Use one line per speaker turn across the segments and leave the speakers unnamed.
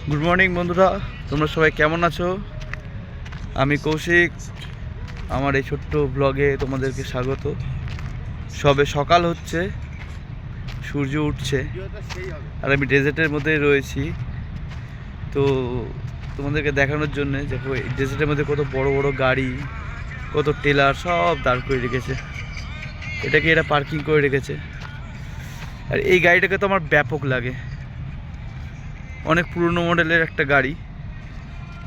Good morning বন্ধুরা, তোমরা সবাই কেমন আছো? আমি কৌশিক। আমার এই ছোট্ট ব্লগে তোমাদেরকে স্বাগত। সবে সকাল হচ্ছে, সূর্য উঠছে, আর আমি ডেজার্টের মধ্যে রয়েছি। তো তোমাদেরকে দেখানোর জন্যে দেখো এই ডেজার্টের মধ্যে কত বড় বড় গাড়ি, কত টেলার সব দাঁড় করে রেখেছে। এটাকে এরা পার্কিং করে রেখেছে। আর এই গাড়িটাকে তো আমার ব্যাপক লাগে। অনেক পুরনো মডেলের একটা গাড়ি।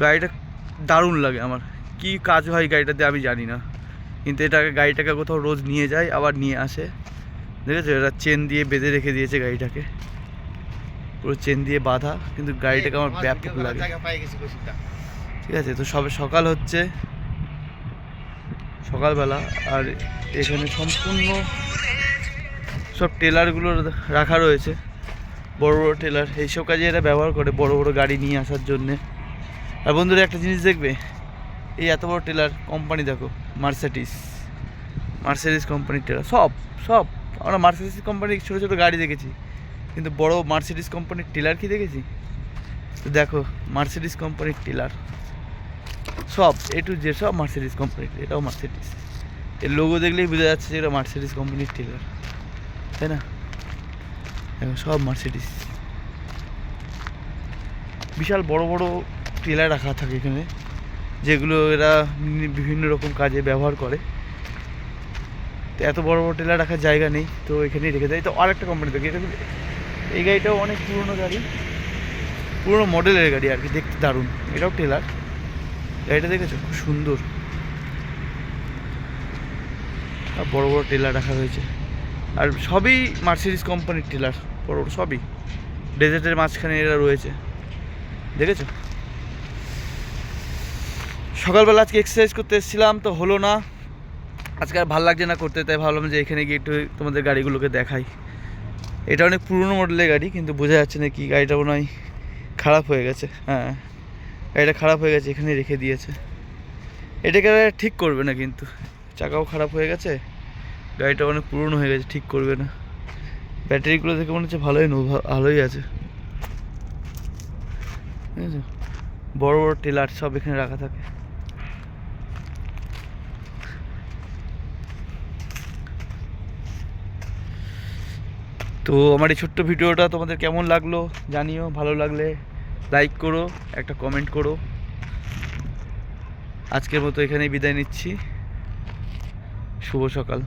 গাড়িটা দারুণ লাগে আমার। কি কাজ হয় গাড়িটাতে আমি জানি না, কিন্তু গাড়িটাকে কোথাও রোজ নিয়ে যায় আবার নিয়ে আসে। দেখেছো, এরা চেন দিয়ে বেঁধে রেখে দিয়েছে গাড়িটাকে, পুরো চেন দিয়ে বাঁধা, কিন্তু গাড়িটাকে আমার ব্যাপক লাগে। ঠিক আছে, তো সবে সকাল হচ্ছে, সকালবেলা। আর এখানে সম্পূর্ণ সব টেলারগুলো রাখা রয়েছে, বড় বড় টেলার। এইসব কাজে এরা ব্যবহার করে বড় বড় গাড়ি নিয়ে আসার জন্যে। আর বন্ধুরা একটা জিনিস দেখবে, এই এত বড় টেলার কোম্পানি দেখো, মার্সিডিজ কোম্পানির টেলার। সব সব আমরা মার্সিডিজ কোম্পানির ছোটো ছোটো গাড়ি দেখেছি, কিন্তু বড় মার্সিডিজ কোম্পানির টেলার কি দেখেছি? তো দেখো, মার্সিডিজ কোম্পানির টেলার সব এ টু জেড সব মার্সিডিজ কোম্পানির। এটাও মার্সিডিজ, এর লোগো দেখলেই বোঝা যাচ্ছে যে এটা মার্সিডিজ কোম্পানির টেলার, তাই না? দেখো সব মার্সিডিজ। বিশাল বড় বড় টেলার রাখা থাকে এখানে, যেগুলো এরা বিভিন্ন রকম কাজে ব্যবহার করে। তো এত বড় বড় টেলার রাখার জায়গা নেই, তো এখানেই রেখে দেয়। তো আরেকটা কোম্পানি দেখি, এটা এই গাড়িটাও অনেক পুরনো গাড়ি, পুরনো মডেলের গাড়ি আর কি, দেখতে দারুণ। এটাও টেলার। গাড়িটা দেখেছো, খুব সুন্দর। আর বড় বড় টেলার রাখা হয়েছে, আর সবই মার্সিডিজ কোম্পানির টেলার, বড় বড় সবই। ডেজার্টের মাঝখানে এরা রয়েছে, দেখেছো? সকালবেলা আজকে এক্সারসাইজ করতে এসেছিলাম, তো হলো না আজকে, আর ভালো লাগছে না করতে। তাই ভাবলাম যে এখানে গিয়ে একটু তোমাদের গাড়িগুলোকে দেখাই। এটা অনেক পুরনো মডেলের গাড়ি, কিন্তু বোঝা যাচ্ছে না কি, গাড়িটা মনে হয় খারাপ হয়ে গেছে। হ্যাঁ, গাড়িটা খারাপ হয়ে গেছে, এখানে রেখে দিয়েছে। এটাকে ঠিক করবে না, কিন্তু চাকাও খারাপ হয়ে গেছে, গাড়িটা অনেক পুরনো হয়ে গেছে, ঠিক করবে না। ব্যাটারিগুলো দেখে মনে হচ্ছে ভালোই আছে। ঠিক আছে, বড় বড় টেলার সব এখানে রাখা থাকে। তো আমার এই ছোট্ট ভিডিওটা তোমাদের কেমন লাগলো জানিও। ভালো লাগলে লাইক করো, একটা কমেন্ট করো। আজকের মতো এখানেই বিদায় নিচ্ছি। শুভ সকাল।